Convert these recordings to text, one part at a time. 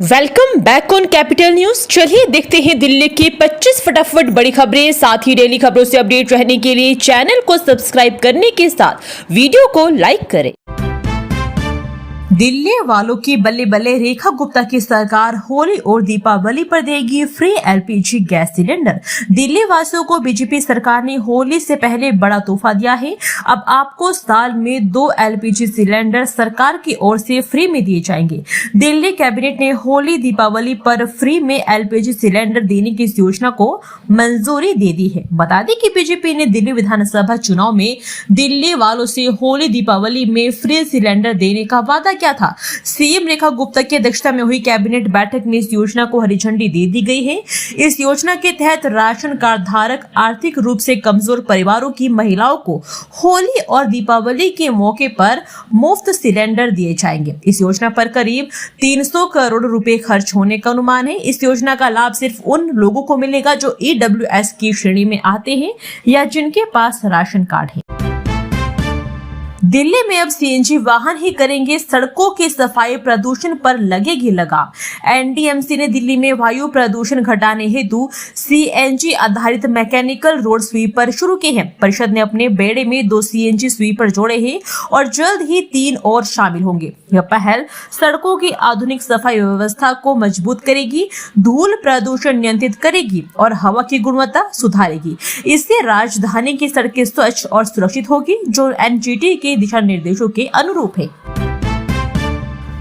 Welcome back on capital news. चलिए देखते हैं दिल्ली की 25 फटाफट बड़ी खबरें। साथ ही डेली खबरों से अपडेट रहने के लिए चैनल को सब्सक्राइब करने के साथ वीडियो को लाइक करें। दिल्ली वालों की बल्ले बल्ले, रेखा गुप्ता की सरकार होली और दीपावली पर देगी free LPG gas cylinder. Delhi वासियों को बीजेपी सरकार ने होली से पहले बड़ा तोहफा दिया है। अब आपको साल में 2 एलपीजी सिलेंडर सरकार की ओर से फ्री में दिए जाएंगे। दिल्ली कैबिनेट ने होली दीपावली पर फ्री में एलपीजी सिलेंडर देने की इस योजना को मंजूरी दे दी है। बता दें कि बीजेपी ने दिल्ली विधानसभा चुनाव में दिल्ली वालों से होली दीपावली में फ्री सिलेंडर देने का वादा किया था। सीएम रेखा गुप्ता की अध्यक्षता में हुई कैबिनेट बैठक में इस योजना को हरी झंडी दे दी गई है। इस योजना के तहत राशन कार्ड धारक, आर्थिक रूप से कमजोर परिवारों की महिलाओं को होली और दीपावली के मौके पर मुफ्त सिलेंडर दिए जाएंगे। इस योजना पर करीब 300 करोड़ रुपए खर्च होने का अनुमान है। इस योजना का लाभ सिर्फ उन लोगों को मिलेगा जो ईडब्ल्यूएस की श्रेणी में आते हैं या जिनके पास राशन कार्ड है। दिल्ली में अब सीएनजी वाहन ही करेंगे सड़कों की सफाई, प्रदूषण पर लगेगी लगाम। एनडीएमसी ने दिल्ली में वायु प्रदूषण घटाने हेतु सीएनजी आधारित मैकेनिकल रोड स्वीपर शुरू किए हैं। परिषद ने अपने बेड़े में 2 सीएनजी स्वीपर जोड़े हैं और जल्द ही 3 और शामिल होंगे। यह पहल सड़कों की आधुनिक सफाई व्यवस्था को मजबूत करेगी, धूल प्रदूषण नियंत्रित करेगी और हवा की गुणवत्ता सुधारेगी। इससे राजधानी की सड़कें स्वच्छ और सुरक्षित होगी, जो एनजीटी के दिशा निर्देशों के अनुरूप है।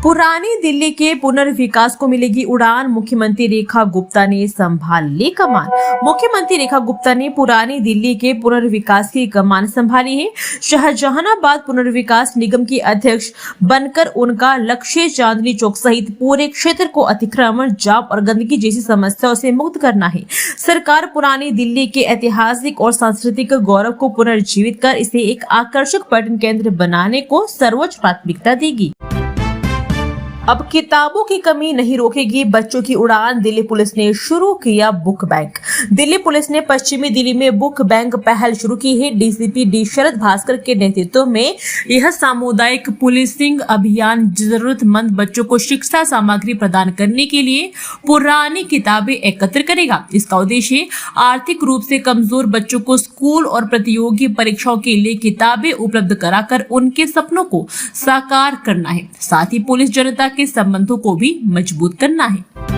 पुरानी दिल्ली के पुनर्विकास को मिलेगी उड़ान, मुख्यमंत्री रेखा गुप्ता ने संभाल ली कमान। मुख्यमंत्री रेखा गुप्ता ने पुरानी दिल्ली के पुनर्विकास की कमान संभाली है। शाहजहानाबाद पुनर्विकास निगम की अध्यक्ष बनकर उनका लक्ष्य चांदनी चौक सहित पूरे क्षेत्र को अतिक्रमण, जाम और गंदगी जैसी समस्याओं से मुक्त करना है। सरकार पुरानी दिल्ली के ऐतिहासिक और सांस्कृतिक गौरव को पुनर्जीवित कर इसे एक आकर्षक पर्यटन केंद्र बनाने को सर्वोच्च प्राथमिकता देगी। अब किताबों की कमी नहीं रोकेगी बच्चों की उड़ान, दिल्ली पुलिस ने शुरू किया बुक बैंक। दिल्ली पुलिस ने पश्चिमी दिल्ली में बुक बैंक पहल शुरू की है। डीसीपी डी शरद भास्कर के नेतृत्व में यह सामुदायिक पुलिसिंग अभियान जरूरतमंद बच्चों को शिक्षा सामग्री प्रदान करने के लिए पुरानी किताबें एकत्र करेगा। इसका उद्देश्य आर्थिक रूप से कमजोर बच्चों को स्कूल और प्रतियोगी परीक्षाओं के लिए किताबें उपलब्ध कराकर उनके सपनों को साकार करना है। साथ ही पुलिस जनता के संबंधों को भी मजबूत करना है।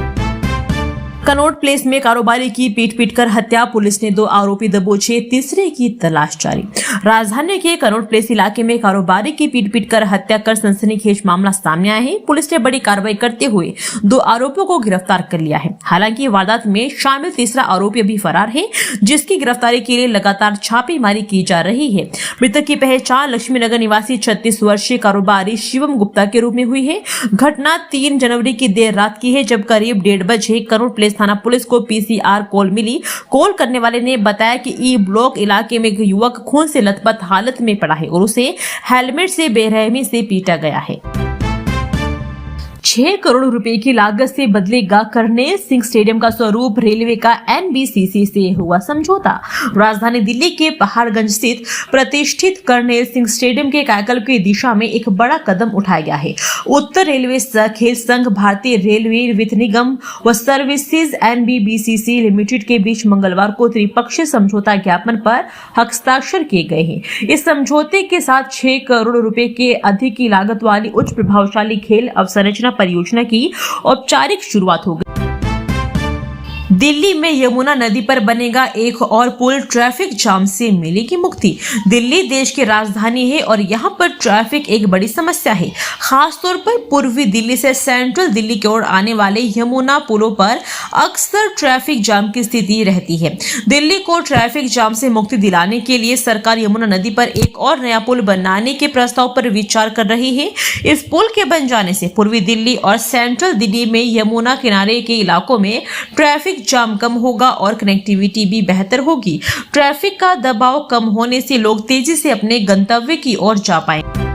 कनॉट प्लेस में कारोबारी की पीट कर हत्या, पुलिस ने 2 आरोपी दबोचे, तीसरे की तलाश जारी। राजधानी के कनॉट प्लेस इलाके में कारोबारी की पीट कर हत्या कर सनसनीखेज मामला सामने आया है। पुलिस ने बड़ी कार्रवाई करते हुए 2 आरोपियों को गिरफ्तार कर लिया है। हालांकि वारदात में शामिल तीसरा आरोपी अभी फरार है, जिसकी गिरफ्तारी के लिए लगातार छापेमारी की जा रही है। मृतक की पहचान लक्ष्मीनगर निवासी 36 वर्षीय कारोबारी शिवम गुप्ता के रूप में हुई है। घटना 3 जनवरी की देर रात की है, जब करीब 1:30 बजे कनॉट प्लेस थाना पुलिस को पीसीआर कॉल मिली। कॉल करने वाले ने बताया कि ई ब्लॉक इलाके में एक युवक खून से लथपथ हालत में पड़ा है और उसे हेलमेट से बेरहमी से पीटा गया है। 6 करोड़ रुपए की लागत से बदलेगा कर्नेल सिंह स्टेडियम का स्वरूप, रेलवे का एनबीसीसी से हुआ समझौता। राजधानी दिल्ली के पहाड़गंज स्थित प्रतिष्ठित कर्नेल सिंह स्टेडियम के कायाकल्प की दिशा में एक बड़ा कदम उठाया गया है। उत्तर रेलवे खेल संघ, भारतीय रेलवे वित्त निगम व सर्विसेज एनबीसीसी लिमिटेड के बीच मंगलवार को त्रिपक्षीय समझौता ज्ञापन पर हस्ताक्षर किए गए हैं। इस समझौते के साथ 6 करोड़ रुपए के अधिक की लागत वाली उच्च प्रभावशाली खेल अवसंरचना परियोजना की औपचारिक शुरुआत हो गई। दिल्ली में यमुना नदी पर बनेगा एक और पुल, ट्रैफिक जाम से मिलेगी मुक्ति। दिल्ली देश की राजधानी है और यहाँ पर ट्रैफिक एक बड़ी समस्या है। खासतौर पर पूर्वी दिल्ली से सेंट्रल दिल्ली की ओर आने वाले यमुना पुलों पर अक्सर ट्रैफिक जाम की स्थिति रहती है। दिल्ली को ट्रैफिक जाम से मुक्ति दिलाने के लिए सरकार यमुना नदी पर एक और नया पुल बनाने के प्रस्ताव पर विचार कर रही है। इस पुल के बन जाने से पूर्वी दिल्ली और सेंट्रल दिल्ली में यमुना किनारे के इलाकों में ट्रैफिक जाम कम होगा और कनेक्टिविटी भी बेहतर होगी। ट्रैफिक का दबाव कम होने से लोग तेजी से अपने गंतव्य की ओर जा पाएंगे।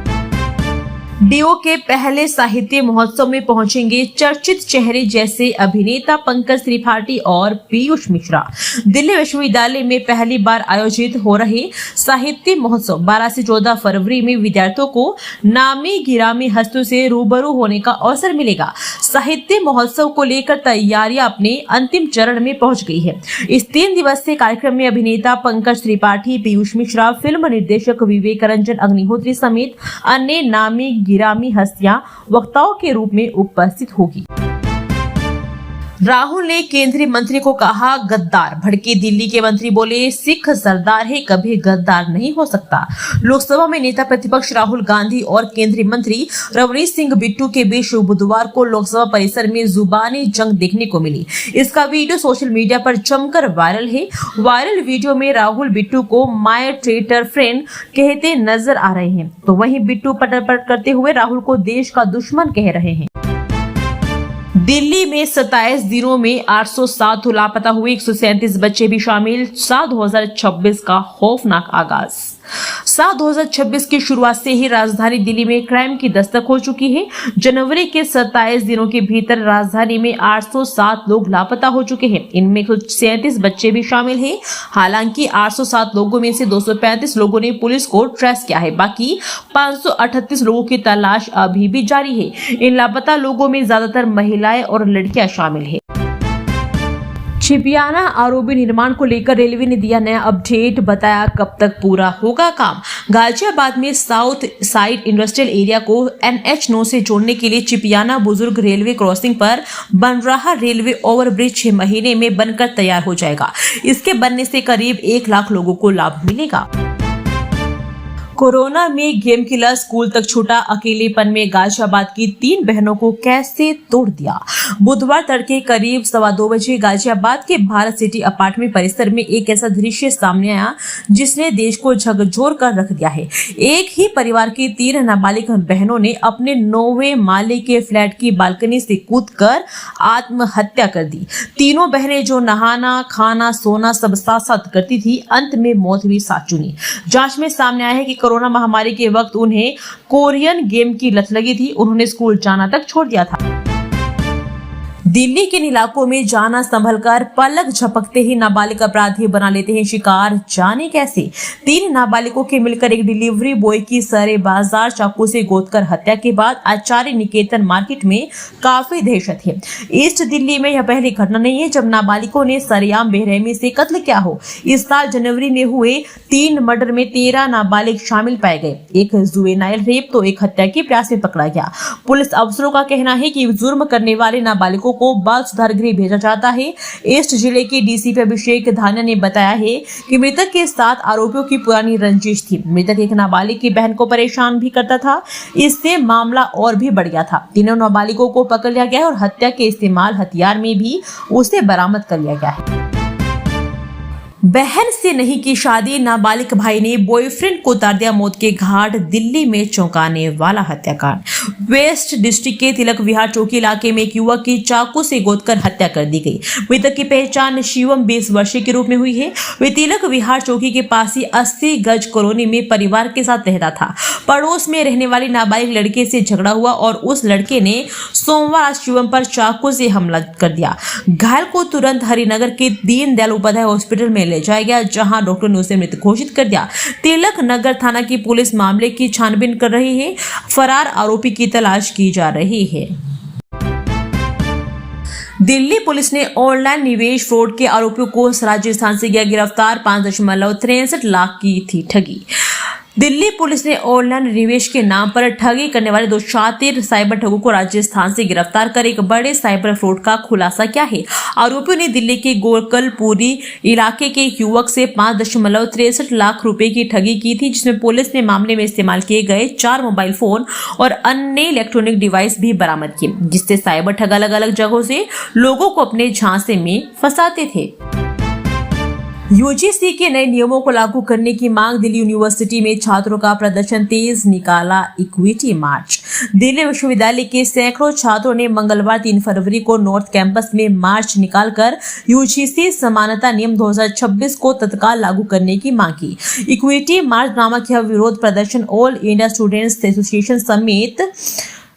डीओ के पहले साहित्य महोत्सव में पहुंचेंगे चर्चित चेहरे जैसे अभिनेता पंकज त्रिपाठी और पीयूष मिश्रा। दिल्ली विश्वविद्यालय में पहली बार आयोजित हो रहे साहित्य महोत्सव 12 से 14 फरवरी में विद्यार्थियों को नामी गिरामी हस्तियों से रूबरू होने का अवसर मिलेगा। साहित्य महोत्सव को लेकर तैयारियां अपने अंतिम चरण में पहुंच गई है। इस 3 दिवसीय कार्यक्रम में अभिनेता पंकज त्रिपाठी, पीयूष मिश्रा, फिल्म निर्देशक विवेक रंजन अग्निहोत्री समेत अन्य नामी गिरामी हस्तियां वक्ताओं के रूप में उपस्थित होगी। राहुल ने केंद्रीय मंत्री को कहा गद्दार। भड़के दिल्ली के मंत्री बोले सिख सरदार है, कभी गद्दार नहीं हो सकता। लोकसभा में नेता प्रतिपक्ष राहुल गांधी और केंद्रीय मंत्री रवनीश सिंह बिट्टू के बीच बुधवार को लोकसभा परिसर में जुबानी जंग देखने को मिली। इसका वीडियो सोशल मीडिया पर जमकर वायरल है। वायरल वीडियो में राहुल बिट्टू को माय ट्विटर फ्रेंड कहते नजर आ रहे हैं, तो वहीं बिट्टू पटरपट करते हुए राहुल को देश का दुश्मन कह रहे हैं। दिल्ली में 27 दिनों में 807 लापता हुए 137 बच्चे भी शामिल। साल 2026 का खौफनाक आगाज। साल 2026 की शुरुआत से ही राजधानी दिल्ली में क्राइम की दस्तक हो चुकी है। जनवरी के 27 दिनों के भीतर राजधानी में 807 लोग लापता हो चुके हैं। इनमें 137 बच्चे भी शामिल हैं। हालांकि 807 लोगों में से 235 लोगों ने पुलिस को ट्रेस किया है। बाकी 538 लोगों की तलाश अभी भी जारी है। इन लापता लोगों में ज्यादातर महिलाएं और लड़कियां शामिल है। छिपियाना आरओबी निर्माण को लेकर रेलवे ने दिया नया अपडेट, बताया कब तक पूरा होगा काम। गाजियाबाद में साउथ साइड इंडस्ट्रियल एरिया को NH9 से जोड़ने के लिए छिपियाना बुजुर्ग रेलवे क्रॉसिंग पर बन रहा रेलवे ओवरब्रिज 6 महीने में बनकर तैयार हो जाएगा। इसके बनने से करीब 1 लाख लोगों को लाभ मिलेगा। कोरोना में गेम किलर स्कूल तक छूटा। अकेलेपन में गाजियाबाद की 3 बहनों को कैसे तोड़ दिया। बुधवार तड़के करीब 2:15 बजे गाजियाबाद के भारत सिटी अपार्टमेंट परिसर में एक ऐसा दृश्य सामने आया जिसने देश को झकझोर कर रख दिया है। एक ही परिवार की 3 नाबालिग बहनों ने अपने 9वें माले के फ्लैट की बालकनी से कूदकर आत्महत्या कर दी। तीनों बहनें जो नहाना, खाना, सोना सब साथ साथ करती थी, अंत में मौत भी साथ चुनी। जांच में सामने आया है कि कोरोना महामारी के वक्त उन्हें कोरियन गेम की लत लगी थी। उन्होंने स्कूल जाना तक छोड़ दिया था। दिल्ली के इलाकों में जाना संभलकर, पलक झपकते ही नाबालिग अपराधी बना लेते हैं शिकार। जाने कैसे। 3 नाबालिगों के मिलकर एक डिलीवरी बॉय की सरे बाजार चाकू से गोदकर हत्या के बाद आचार्य निकेतन मार्केट में काफी दहशत है। ईस्ट दिल्ली में यह पहली घटना नहीं है जब नाबालिगों ने सरेआम बेरहमी से कत्ल किया हो। इस साल जनवरी में हुए 3 मर्डर में 13 नाबालिग शामिल पाए गए। एक जुवेनाइल रेप तो एक हत्या के प्रयास में पकड़ा गया। पुलिस अफसरों का कहना है कि जुर्म करने वाले नाबालिगों को बाल सुधार गृह भेजा जाता है। ईस्ट जिले के डीसीपी अभिषेक धानिया ने बताया है कि मृतक के साथ आरोपियों की पुरानी रंजिश थी। मृतक एक नाबालिग की बहन को परेशान भी करता था। इससे मामला और भी बढ़ गया था। तीनों नाबालिगों को पकड़ लिया गया है और हत्या के इस्तेमाल हथियार में भी उसे बरामद कर लिया गया है। बहन से नहीं की शादी, नाबालिग भाई ने बॉयफ्रेंड को उतार दिया मौत के घाट। दिल्ली में चौंकाने वाला हत्याकांड। वेस्ट डिस्ट्रिक्ट के तिलक विहार चौकी इलाके में एक युवक की चाकू से गोदकर हत्या कर दी गई। मृतक की पहचान शिवम 20 वर्षीय के रूप में हुई है। वे तिलक विहार चौकी के पास ही 80 गज कॉलोनी में परिवार के साथ रहता था। पड़ोस में रहने वाली नाबालिग लड़के से झगड़ा हुआ और उस लड़के ने सोमवार शिवम पर चाकू से हमला कर दिया। घायल को तुरंत हरिनगर के दीनदयाल उपाध्याय हॉस्पिटल में ले जाया गया, जहां डॉक्टर ने उसे मृत घोषित कर दिया। तिलक नगर थाना की पुलिस मामले की छानबीन कर रही है। फरार आरोपी की तलाश की जा रही है। दिल्ली पुलिस ने ऑनलाइन निवेश फ्रॉड के आरोपियों को राजस्थान से किया गिरफ्तार। 5.63 लाख की थी ठगी। दिल्ली पुलिस ने ऑनलाइन निवेश के नाम पर ठगी करने वाले 2 शातिर साइबर ठगों को राजस्थान से गिरफ्तार कर एक बड़े साइबर फ्रॉड का खुलासा किया है। आरोपियों ने दिल्ली के गोरकलपुरी इलाके के एक युवक से 5.63 लाख रुपए की ठगी की थी, जिसमें पुलिस ने मामले में इस्तेमाल किए गए 4 मोबाइल फोन और अन्य इलेक्ट्रॉनिक डिवाइस भी बरामद किए, जिससे साइबर ठग अलग अलग जगहों से लोगों को अपने झांसे में फंसाते थे। यूजीसी के नए नियमों को लागू करने की मांग। दिल्ली यूनिवर्सिटी में छात्रों का प्रदर्शन तेज, निकाला इक्विटी मार्च। दिल्ली विश्वविद्यालय के सैकड़ों छात्रों ने मंगलवार 3 फरवरी को नॉर्थ कैंपस में मार्च निकालकर यूजीसी समानता नियम 2026 को तत्काल लागू करने की मांग की। इक्विटी मार्च नामक यह विरोध प्रदर्शन ऑल इंडिया स्टूडेंट्स एसोसिएशन समेत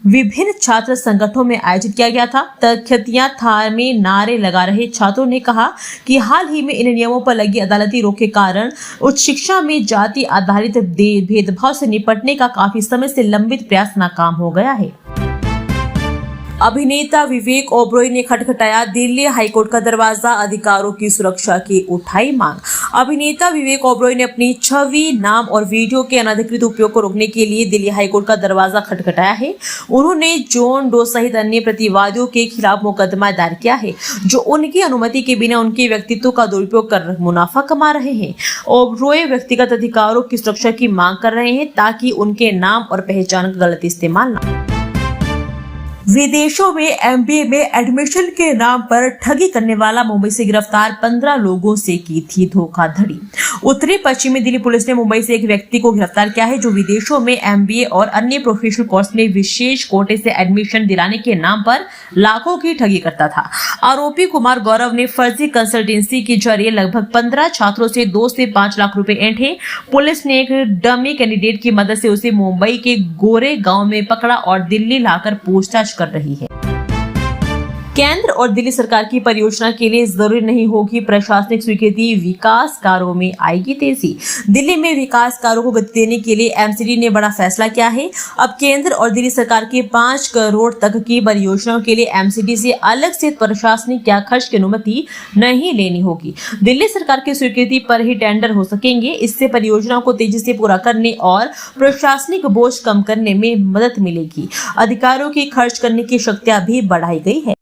विभिन्न छात्र संगठनों में आयोजित किया गया था। तख्तियां थार में नारे लगा रहे छात्रों ने कहा कि हाल ही में इन नियमों पर लगी अदालती रोक के कारण उच्च शिक्षा में जाति आधारित भेदभाव से निपटने का काफी समय से लंबित प्रयास नाकाम हो गया है। अभिनेता विवेक ओबरॉय ने खटखटाया दिल्ली हाईकोर्ट का दरवाजा, अधिकारों की सुरक्षा की उठाई मांग। अभिनेता विवेक ओबरॉय ने अपनी छवि, नाम और वीडियो के अनधिकृत उपयोग को रोकने के लिए दिल्ली हाईकोर्ट का दरवाजा खटखटाया है। उन्होंने जॉन डो सहित अन्य प्रतिवादियों के खिलाफ मुकदमा दायर किया है, जो उनकी अनुमति के बिना उनके व्यक्तित्व का दुरुपयोग कर मुनाफा कमा रहे हैं। ओबरॉय व्यक्तिगत अधिकारों की सुरक्षा की मांग कर रहे हैं ताकि उनके नाम और पहचान का गलत इस्तेमाल न। विदेशों में एमबीए में एडमिशन के नाम पर ठगी करने वाला मुंबई से गिरफ्तार 15 लोगों से की थी धोखाधड़ी। उत्तरी पश्चिमी दिल्ली पुलिस ने मुंबई से एक व्यक्ति को गिरफ्तार किया है, जो विदेशों में एमबीए और अन्य प्रोफेशनल कोर्स में विशेष कोटे से एडमिशन दिलाने के नाम पर लाखों की ठगी करता था। आरोपी कुमार गौरव ने फर्जी कंसल्टेंसी के जरिए लगभग 15 छात्रों से 2 से 5 लाख रुपए ऐंठे। पुलिस ने एक डमी कैंडिडेट की मदद से उसे मुंबई के गोरे गांव में पकड़ा और दिल्ली लाकर पूछताछ कर रही है। केंद्र और दिल्ली सरकार की परियोजना के लिए जरूरी नहीं होगी प्रशासनिक स्वीकृति, विकास कार्यों में आएगी तेजी। दिल्ली में विकास कार्यों को गति देने के लिए एमसीडी ने बड़ा फैसला किया है। अब केंद्र और दिल्ली सरकार के 5 करोड़ तक की परियोजनाओं के लिए एमसीडी से अलग से प्रशासनिक या खर्च की अनुमति नहीं लेनी होगी। दिल्ली सरकार की स्वीकृति पर ही टेंडर हो सकेंगे। इससे परियोजनाओं को तेजी से पूरा करने और प्रशासनिक बोझ कम करने में मदद मिलेगी। अधिकारियों की खर्च करने की शक्तियां भी बढ़ाई गई है।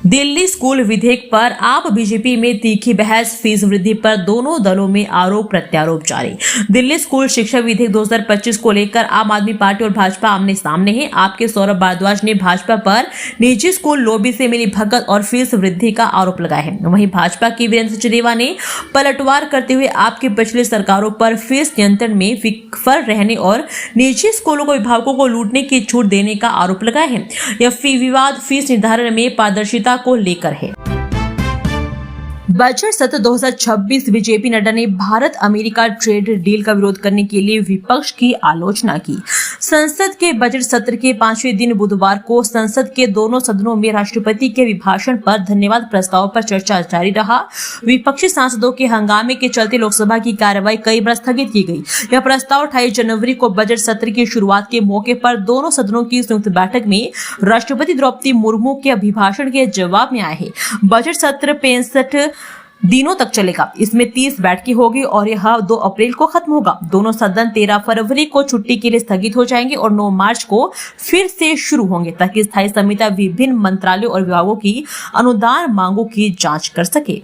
दिल्ली स्कूल विधेयक पर आप बीजेपी में तीखी बहस, फीस वृद्धि पर दोनों दलों में आरोप प्रत्यारोप जारी। दिल्ली स्कूल शिक्षा विधेयक 2025 को लेकर आम आदमी पार्टी और भाजपा आमने सामने है। आपके सौरभ भारद्वाज ने भाजपा पर निजी स्कूल लॉबी से मिली भगत और फीस वृद्धि का आरोप लगाया है। वहीं भाजपा की वीरेंद्र सचदेवा ने पलटवार करते हुए आपकी पिछली सरकारों पर फीस नियंत्रण में विफल रहने और निजी स्कूलों को अभिभावकों को लूटने की छूट देने का आरोप लगाया है। यह विवाद फीस निर्धारण में पारदर्शिता को लेकर है। बजट सत्र 2026। बीजेपी नड्डा ने भारत अमेरिका ट्रेड डील का विरोध करने के लिए विपक्ष की आलोचना की। संसद के बजट सत्र के 5वें दिन बुधवार को संसद के दोनों सदनों में राष्ट्रपति के अभिभाषण पर धन्यवाद प्रस्ताव पर चर्चा जारी रहा। विपक्षी सांसदों के हंगामे के चलते लोकसभा की कार्यवाही कई बार स्थगित की गई। यह प्रस्ताव 28 जनवरी को बजट सत्र की शुरुआत के मौके पर दोनों सदनों की संयुक्त बैठक में राष्ट्रपति द्रौपदी मुर्मू के अभिभाषण के जवाब में आए हैं। बजट सत्र 65 दिनों तक चलेगा। इसमें 30 बैठकें होगी और यह 2 अप्रैल को खत्म होगा। दोनों सदन 13 फरवरी को छुट्टी के लिए स्थगित हो जाएंगे और 9 मार्च को फिर से शुरू होंगे, ताकि स्थायी समिति विभिन्न मंत्रालयों और विभागों की अनुदान मांगों की जांच कर सके।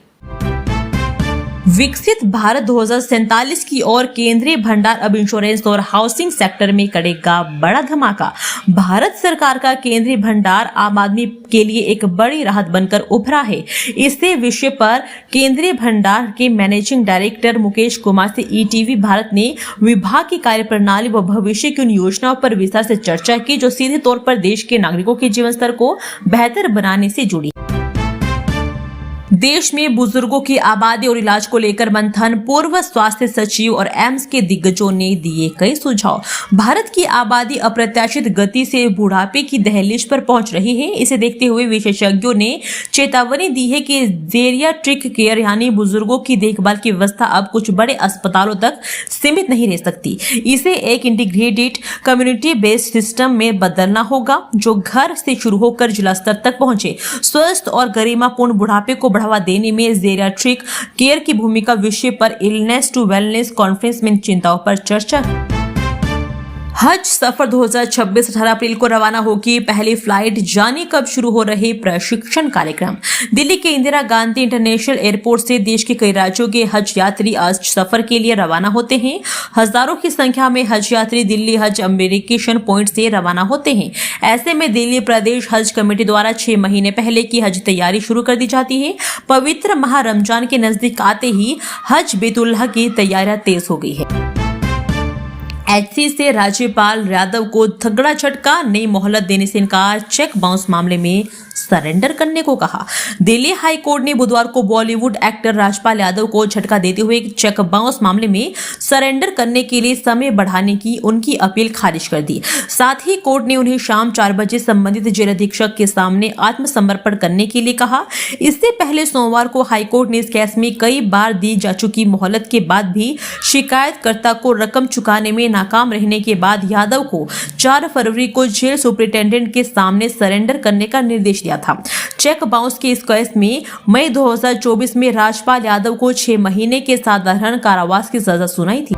विकसित भारत 2047 की ओर केंद्रीय भंडार अब इंश्योरेंस और हाउसिंग सेक्टर में करेगा बड़ा धमाका। भारत सरकार का केंद्रीय भंडार आम आदमी के लिए एक बड़ी राहत बनकर उभरा है। इससे विषय पर केंद्रीय भंडार के मैनेजिंग डायरेक्टर मुकेश कुमार से ईटीवी भारत ने विभाग की कार्यप्रणाली व भविष्य की उन योजनाओं पर विस्तार से चर्चा की, जो सीधे तौर पर देश के नागरिकों के जीवन स्तर को बेहतर बनाने से जुड़ी। देश में बुजुर्गों की आबादी और इलाज को लेकर मंथन, पूर्व स्वास्थ्य सचिव और एम्स के दिग्गजों ने दिए कई सुझाव। भारत की आबादी अप्रत्याशित गति से बुढ़ापे की दहलीज पर पहुंच रही है। इसे देखते हुए विशेषज्ञों ने चेतावनी दी है कि जेरियाट्रिक केयर यानी बुजुर्गों की देखभाल की व्यवस्था अब कुछ बड़े अस्पतालों तक सीमित नहीं रह सकती। इसे एक इंटीग्रेटेड कम्युनिटी बेस्ड सिस्टम में बदलना होगा, जो घर से शुरू होकर जिला स्तर तक पहुंचे। स्वस्थ और गरिमापूर्ण बुढ़ापे को बढ़ावा देने में जेरियाट्रिक केयर की भूमिका विषय पर इलनेस टू वेलनेस कॉन्फ्रेंस में चिंताओं पर चर्चा। हज सफर 2026 18 अप्रैल को रवाना होगी पहली फ्लाइट, जाने कब शुरू हो रहे प्रशिक्षण कार्यक्रम। दिल्ली के इंदिरा गांधी इंटरनेशनल एयरपोर्ट से देश के कई राज्यों के हज यात्री आज सफर के लिए रवाना होते हैं। हजारों की संख्या में हज यात्री दिल्ली हज अम्बेरिकेशन पॉइंट से रवाना होते हैं। ऐसे में दिल्ली प्रदेश हज कमेटी द्वारा 6 महीने पहले की हज तैयारी शुरू कर दी जाती है। पवित्र माह रमजान के नजदीक आते ही हज बैतुल्लाह की तैयारियां तेज हो गई है। एचसी से राज्यपाल यादव को तगड़ा झटका, नई मोहलत देने से इनकार, चेक बाउंस मामले में सरेंडर करने को कहा। दिल्ली हाई कोर्ट ने बुधवार को बॉलीवुड एक्टर राजपाल यादव को झटका देते हुए चेक बाउंस मामले में सरेंडर करने के लिए समय बढ़ाने की उनकी अपील खारिज कर दी। साथ ही कोर्ट ने उन्हें शाम 4 बजे संबंधित जेल अधीक्षक के सामने आत्मसमर्पण करने के लिए कहा। इससे पहले सोमवार को हाईकोर्ट ने इस केस में कई बार दी जा चुकी मोहलत के बाद भी शिकायतकर्ता को रकम चुकाने में नाकाम रहने के बाद यादव को 4 फरवरी को जेल सुपरिटेंडेंट के सामने सरेंडर करने का निर्देश दिया था। चेक बाउंस के इस केस में मई 2024 में राजपाल यादव को 6 महीने के साधारण कारावास की सजा सुनाई थी।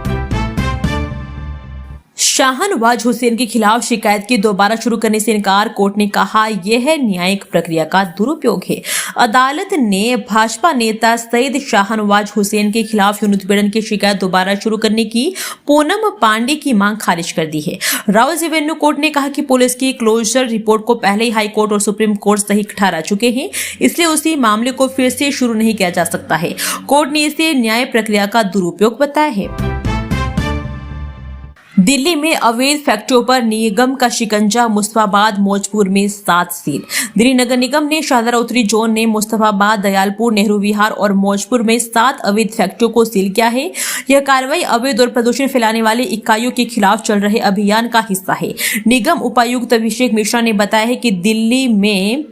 शाहनवाज हुसैन के खिलाफ शिकायत की दोबारा शुरू करने से इनकार, कोर्ट ने कहा यह न्यायिक प्रक्रिया का दुरुपयोग है। अदालत ने भाजपा नेता सईद शाहनवाज हुसैन के खिलाफ यौन उत्पीड़न की शिकायत दोबारा शुरू करने की पूनम पांडे की मांग खारिज कर दी है। राउज एवेन्यू कोर्ट ने कहा कि पुलिस की क्लोजर रिपोर्ट को पहले ही हाई कोर्ट और सुप्रीम कोर्ट सही ठहरा चुके हैं, इसलिए उसी मामले को फिर से शुरू नहीं किया जा सकता है। कोर्ट ने इसे न्याय प्रक्रिया का दुरुपयोग बताया है। दिल्ली में अवैध फैक्ट्रियों पर निगम का शिकंजा, मुस्तफाबाद मौजपुर में 7 सील। दिल्ली नगर निगम ने शाहदरा उत्तरी जोन ने मुस्तफाबाद, दयालपुर, नेहरू विहार और मौजपुर में 7 अवैध फैक्ट्रियों को सील किया है। यह कार्रवाई अवैध और प्रदूषण फैलाने वाली इकाइयों के खिलाफ चल रहे अभियान का हिस्सा है। निगम उपायुक्त अभिषेक मिश्रा ने बताया है कि दिल्ली में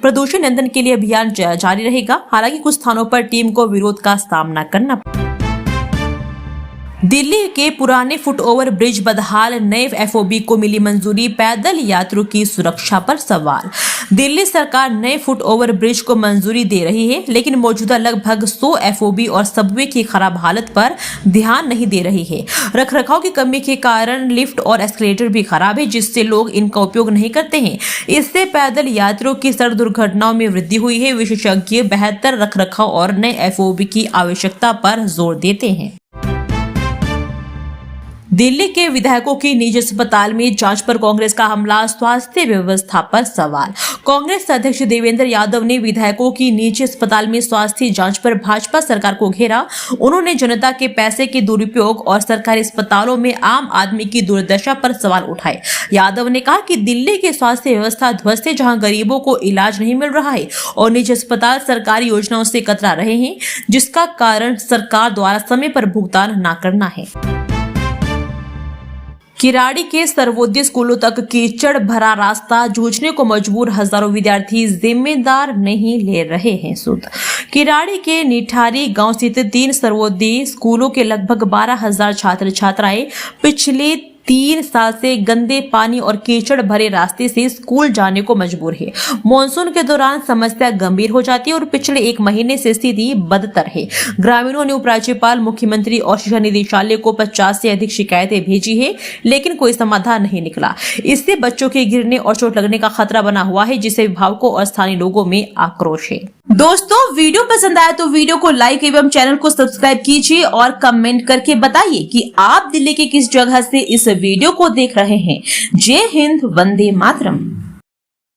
प्रदूषण नियंत्रण के लिए अभियान जारी रहेगा। हालांकि कुछ स्थानों पर टीम को विरोध का सामना करना पड़ा। दिल्ली के पुराने फुटओवर ब्रिज बदहाल, नए एफओबी को मिली मंजूरी, पैदल यात्रियों की सुरक्षा पर सवाल। दिल्ली सरकार नए फुटओवर ब्रिज को मंजूरी दे रही है, लेकिन मौजूदा लगभग 100 एफओबी और सबवे की खराब हालत पर ध्यान नहीं दे रही है। रखरखाव की कमी के कारण लिफ्ट और एस्केलेटर भी खराब है, जिससे लोग इनका उपयोग नहीं करते हैं। इससे पैदल यात्रियों की सड़क दुर्घटनाओं में वृद्धि हुई है। विशेषज्ञ बेहतर रखरखाव और नए एफओबी की आवश्यकता पर जोर देते हैं। दिल्ली के विधायकों की निजी अस्पताल में जांच पर कांग्रेस का हमला, स्वास्थ्य व्यवस्था पर सवाल। कांग्रेस अध्यक्ष देवेंद्र यादव ने विधायकों की निजी अस्पताल में स्वास्थ्य जांच पर भाजपा सरकार को घेरा। उन्होंने जनता के पैसे के दुरुपयोग और सरकारी अस्पतालों में आम आदमी की दुर्दशा पर सवाल उठाए। यादव ने कहा कि दिल्ली की स्वास्थ्य व्यवस्था ध्वस्त है, जहां गरीबों को इलाज नहीं मिल रहा है और निजी अस्पताल सरकारी योजनाओं से कतरा रहे हैं, जिसका कारण सरकार द्वारा समय पर भुगतान न करना है। किराड़ी के सर्वोदय स्कूलों तक कीचड़ भरा रास्ता, जूझने को मजबूर हजारों विद्यार्थी, जिम्मेदार नहीं ले रहे हैं सुध। किराड़ी के निठारी गांव स्थित 3 सर्वोदय स्कूलों के लगभग 12,000 छात्र छात्राएं पिछले 3 साल से गंदे पानी और कीचड़ भरे रास्ते से स्कूल जाने को मजबूर है। मॉनसून के दौरान समस्या गंभीर हो जाती है और पिछले 1 महीने से स्थिति बदतर है। ग्रामीणों ने उपराज्यपाल, मुख्यमंत्री और शिक्षा निदेशालय को 50 से अधिक शिकायतें भेजी है, लेकिन कोई समाधान नहीं निकला। इससे बच्चों के गिरने और चोट लगने का खतरा बना हुआ है, जिससे अभिभावकों और स्थानीय लोगों में आक्रोश है। दोस्तों, वीडियो पसंद आया तो वीडियो को लाइक एवं चैनल को सब्सक्राइब कीजिए और कमेंट करके बताइए कि आप दिल्ली के किस जगह से इस वीडियो को देख रहे हैं। जय हिंद, वंदे मातरम।